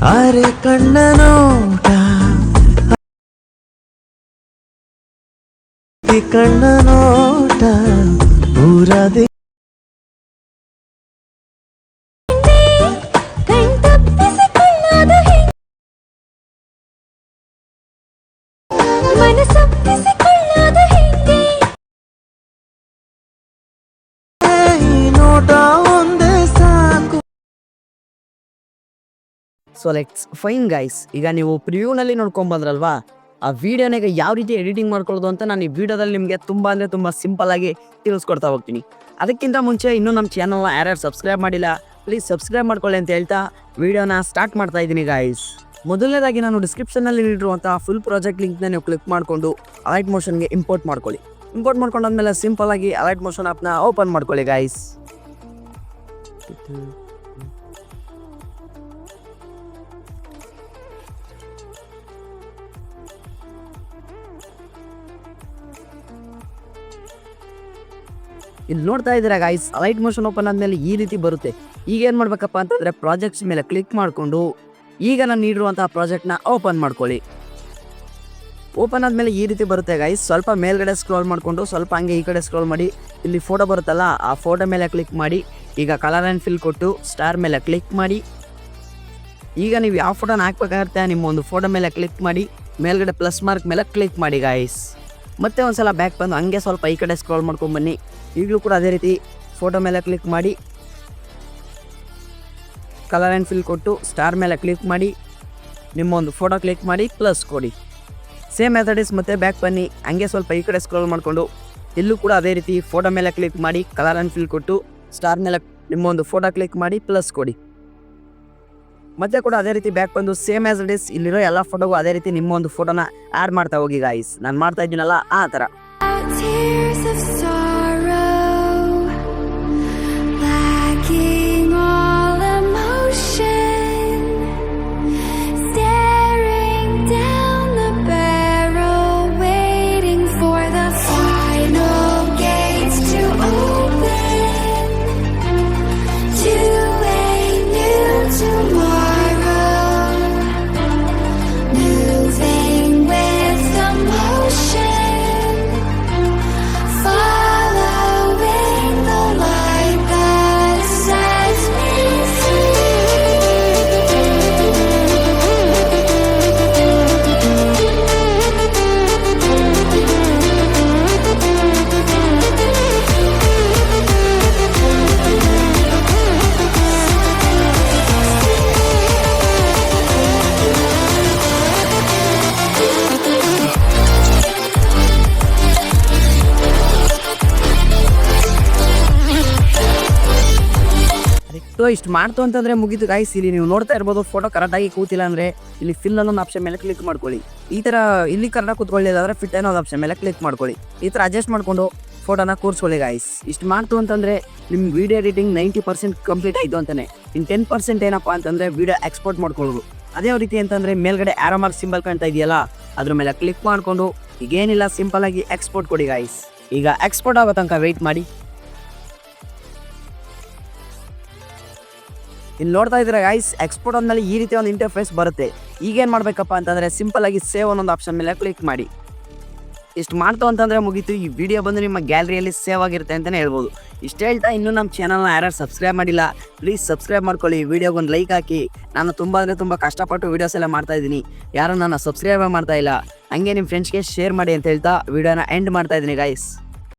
ಅರೆ ಕಣ್ಣ ನೋಟ ಕಣ್ಣ ನೋಟ ಊರದೆ ನೋಟ ಒಂದೇ ಸಾಕು. ಸೊ ಲೆಟ್ಸ್ ಫೈನ್ ಗೈಸ್, ಈಗ ನೀವು ಪ್ರಿವ್ಯೂನಲ್ಲಿ ನೋಡ್ಕೊಂಡು ಬಂದ್ರಲ್ವಾ, ಆ ವಿಡಿಯೋನಾಗ ಯಾವ ರೀತಿ ಎಡಿಟಿಂಗ್ ಮಾಡ್ಕೊಳ್ಳೋದು ಅಂತ ನಾನು ಈ ವಿಡಿಯೋದಲ್ಲಿ ನಿಮಗೆ ತುಂಬ ಸಿಂಪಲ್ ಆಗಿ ತಿಳಿಸ್ಕೊಡ್ತಾ ಹೋಗ್ತೀನಿ. ಅದಕ್ಕಿಂತ ಮುಂಚೆ ಇನ್ನೂ ನಮ್ಮ ಚಾನಲ್ನ ಯಾರ್ಯಾರು ಸಬ್ಸ್ಕ್ರೈಬ್ ಮಾಡಿಲ್ಲ, ಪ್ಲೀಸ್ ಸಬ್ಸ್ಕ್ರೈಬ್ ಮಾಡ್ಕೊಳ್ಳಿ ಅಂತ ಹೇಳ್ತಾ ವಿಡಿಯೋನ ಸ್ಟಾರ್ಟ್ ಮಾಡ್ತಾ ಇದ್ದೀನಿ ಗೈಸ್. ಮೊದಲನೇದಾಗಿ ನಾನು ಡಿಸ್ಕ್ರಿಪ್ಷನಲ್ಲಿ ನೀಡಿರುವಂಥ ಫುಲ್ ಪ್ರಾಜೆಕ್ಟ್ ಲಿಂಕ್ನ ನೀವು ಕ್ಲಿಕ್ ಮಾಡಿಕೊಂಡು ಅಲೈಟ್ ಮೋಷನ್ಗೆ ಇಂಪೋರ್ಟ್ ಮಾಡ್ಕೊಳ್ಳಿ. ಇಂಪೋರ್ಟ್ ಮಾಡ್ಕೊಂಡಾದ್ಮೇಲೆ ಸಿಂಪಲ್ ಆಗಿ ಅಲೈಟ್ ಮೋಷನ್ ಆ್ಯಪ್ನ ಓಪನ್ ಮಾಡ್ಕೊಳ್ಳಿ ಗೈಸ್. ಇಲ್ಲಿ ನೋಡ್ತಾ ಇದ್ದೀರಾ ಗೈಸ್, ಅಲೈಟ್ ಮೋಷನ್ ಓಪನ್ ಆದಮೇಲೆ ಈ ರೀತಿ ಬರುತ್ತೆ. ಈಗ ಏನು ಮಾಡ್ಬೇಕಪ್ಪ ಅಂತಂದರೆ ಪ್ರಾಜೆಕ್ಟ್ಸ್ ಮೇಲೆ ಕ್ಲಿಕ್ ಮಾಡಿಕೊಂಡು ಈಗ ನಾನು ನೀಡಿರುವಂಥ ಪ್ರಾಜೆಕ್ಟ್ನ ಓಪನ್ ಮಾಡ್ಕೊಳ್ಳಿ. ಓಪನ್ ಆದಮೇಲೆ ಈ ರೀತಿ ಬರುತ್ತೆ ಗೈಸ್. ಸ್ವಲ್ಪ ಮೇಲ್ಗಡೆ ಸ್ಕ್ರೋಲ್ ಮಾಡಿಕೊಂಡು ಸ್ವಲ್ಪ ಹಂಗೆ ಈ ಕಡೆ ಸ್ಕ್ರೋಲ್ ಮಾಡಿ ಇಲ್ಲಿ ಫೋಟೋ ಬರುತ್ತಲ್ಲ, ಆ ಫೋಟೋ ಮೇಲೆ ಕ್ಲಿಕ್ ಮಾಡಿ ಈಗ ಕಲರ್ ಆ್ಯಂಡ್ ಫಿಲ್ ಕೊಟ್ಟು ಸ್ಟಾರ್ ಮೇಲೆ ಕ್ಲಿಕ್ ಮಾಡಿ. ಈಗ ನೀವು ಯಾವ ಫೋಟೋನ ಹಾಕ್ಬೇಕಾಗುತ್ತೆ ನಿಮ್ಮ ಒಂದು ಫೋಟೋ ಮೇಲೆ ಕ್ಲಿಕ್ ಮಾಡಿ ಮೇಲ್ಗಡೆ ಪ್ಲಸ್ ಮಾರ್ಕ್ ಮೇಲೆ ಕ್ಲಿಕ್ ಮಾಡಿ ಗೈಸ್. ಮತ್ತೆ ಒಂದ್ಸಲ ಬ್ಯಾಕ್ ಬಂದು ಹಂಗೆ ಸ್ವಲ್ಪ ಈ ಕಡೆ ಸ್ಕ್ರೋಲ್ ಮಾಡ್ಕೊಂಡು ಬನ್ನಿ. ಈಗಲೂ ಕೂಡ ಅದೇ ರೀತಿ ಫೋಟೋ ಮೇಲೆ ಕ್ಲಿಕ್ ಮಾಡಿ ಕಲರ್ ಆ್ಯಂಡ್ ಫಿಲ್ ಕೊಟ್ಟು ಸ್ಟಾರ್ ಮೇಲೆ ಕ್ಲಿಕ್ ಮಾಡಿ ನಿಮ್ಮ ಒಂದು ಫೋಟೋ ಕ್ಲಿಕ್ ಮಾಡಿ ಪ್ಲಸ್ ಕೊಡಿ. ಸೇಮ್ ಮೆಥಡಿಸ್ ಮತ್ತೆ ಬ್ಯಾಕ್ ಬನ್ನಿ, ಹಂಗೆ ಸ್ವಲ್ಪ ಈ ಕಡೆ ಸ್ಕ್ರೋಲ್ ಮಾಡಿಕೊಂಡು ಇಲ್ಲೂ ಕೂಡ ಅದೇ ರೀತಿ ಫೋಟೋ ಮೇಲೆ ಕ್ಲಿಕ್ ಮಾಡಿ ಕಲರ್ ಆ್ಯಂಡ್ ಫಿಲ್ ಕೊಟ್ಟು ಸ್ಟಾರ್ ಮೇಲೆ ನಿಮ್ಮ ಒಂದು ಫೋಟೋ ಕ್ಲಿಕ್ ಮಾಡಿ ಪ್ಲಸ್ ಕೊಡಿ. ಮತ್ತೆ ಕೂಡ ಅದೇ ರೀತಿ ಬ್ಯಾಕ್ ಬಂದು ಸೇಮ್ ಆಸ್ ಇಟ್ ಇಸ್ ಇಲ್ಲಿರೋ ಎಲ್ಲ ಫೋಟೋಗೂ ಅದೇ ರೀತಿ ನಿಮ್ಮ ಒಂದು ಫೋಟೋನ ಆ್ಯಡ್ ಮಾಡ್ತಾ ಹೋಗಿ ಗೈಸ್. ನಾನು ಮಾಡ್ತಾ ಇದ್ದೀನಲ್ಲ ಆ ಥರ. ಸೊ ಇಷ್ಟು ಮಾಡ್ತು ಅಂತಂದರೆ ಮುಗಿದು ಗೈಸ್. ಇಲ್ಲಿ ನೀವು ನೋಡ್ತಾ ಇರ್ಬೋದು ಫೋಟೋ ಕರೆಕ್ಟಾಗಿ ಕೂತಿಲ್ಲ ಅಂದರೆ ಇಲ್ಲಿ ಫಿಲ್ ಅನ್ನೋದು ಆಪ್ಷನ್ ಮೇಲೆ ಕ್ಲಿಕ್ ಮಾಡ್ಕೊಳ್ಳಿ. ಈ ಥರ ಇಲ್ಲಿ ಕರೆಕ್ಟಾಗಿ ಕೂತ್ಕೊಳ್ಳಿದಾದ್ರೆ ಫಿಟ್ ಅನ್ನೋದು ಆಪ್ಷನ್ ಮೇಲೆ ಕ್ಲಿಕ್ ಮಾಡ್ಕೊಳ್ಳಿ. ಈ ಥರ ಅಡ್ಜಸ್ಟ್ ಮಾಡಿಕೊಂಡು ಫೋಟೋನ ಕೂರಿಸ್ಕೊಳ್ಳಿ ಗೈಸ್. ಇಷ್ಟು ಮಾಡ್ತು ಅಂತಂದರೆ ನಿಮ್ಮ ವೀಡಿಯೋ ಎಡಿಟಿಂಗ್ 90% ಕಂಪ್ಲೀಟ್ ಆಯಿತು ಅಂತಲೇ. ಇನ್ನು 10% ಏನಪ್ಪ ಅಂತಂದರೆ ವೀಡಿಯೋ ಎಕ್ಸ್ಪೋರ್ಟ್ ಮಾಡ್ಕೊಳ್ಳೋದು. ಅದೇ ರೀತಿ ಅಂತಂದರೆ ಮೇಲ್ಗಡೆ ಆರೋ ಮಾರ್ಕ್ ಸಿಂಬಲ್ ಕಾಣ್ತಾ ಇದೆಯಲ್ಲ, ಅದ್ರ ಮೇಲೆ ಕ್ಲಿಕ್ ಮಾಡಿಕೊಂಡು ಈಗೇನಿಲ್ಲ ಸಿಂಪಲಾಗಿ ಎಕ್ಸ್ಪೋರ್ಟ್ ಕೊಡಿ ಗೈಸ್. ಈಗ ಎಕ್ಸ್ಪೋರ್ಟ್ ಆಗೋ ತನಕ ವೆಯ್ಟ್ ಮಾಡಿ. ಇಲ್ಲಿ ನೋಡ್ತಾ ಇದ್ದೀರಾ ಗೈಸ್, ಎಕ್ಸ್ಪೋರ್ಟ್ ಆದಮೇಲೆ ಈ ರೀತಿ ಒಂದು ಇಂಟರ್ಫೇಸ್ ಬರುತ್ತೆ. ಈಗೇನು ಮಾಡಬೇಕಪ್ಪ ಅಂತಂದರೆ ಸಿಂಪಲಾಗಿ ಸೇವ್ ಅನ್ನೊಂದು ಆಪ್ಷನ್ ಮೇಲೆ ಕ್ಲಿಕ್ ಮಾಡಿ. ಇಷ್ಟು ಮಾಡ್ತು ಅಂತಂದರೆ ಮುಗೀತು. ಈ ವಿಡಿಯೋ ಬಂದು ನಿಮ್ಮ ಗ್ಯಾಲರಿಯಲ್ಲಿ ಸೇವ್ ಆಗಿರುತ್ತೆ ಅಂತಲೇ ಹೇಳ್ಬೋದು. ಇಷ್ಟು ಹೇಳ್ತಾ ಇನ್ನೂ ನಮ್ಮ ಚಾನಲ್ನ ಯಾರ್ಯಾರು ಸಬ್ಸ್ಕ್ರೈಬ್ ಮಾಡಿಲ್ಲ ಪ್ಲೀಸ್ ಸಬ್ಸ್ಕ್ರೈಬ್ ಮಾಡ್ಕೊಳ್ಳಿ. ವಿಡಿಯೋಗೊಂದು ಲೈಕ್ ಹಾಕಿ. ನಾನು ತುಂಬ ಕಷ್ಟಪಟ್ಟು ವೀಡಿಯೋಸ್ ಎಲ್ಲ ಮಾಡ್ತಾಯಿದ್ದೀನಿ. ಯಾರು ನನ್ನ ಸಬ್ಸ್ಕ್ರೈಬ್ ಮಾಡ್ತಾ ಇಲ್ಲ, ಹಂಗೆ ನಿಮ್ಮ ಫ್ರೆಂಡ್ಸ್ಗೆ ಶೇರ್ ಮಾಡಿ ಅಂತ ಹೇಳ್ತಾ ವಿಡಿಯೋನ ಎಂಡ್ ಮಾಡ್ತಾಯಿದ್ದೀನಿ ಗೈಸ್.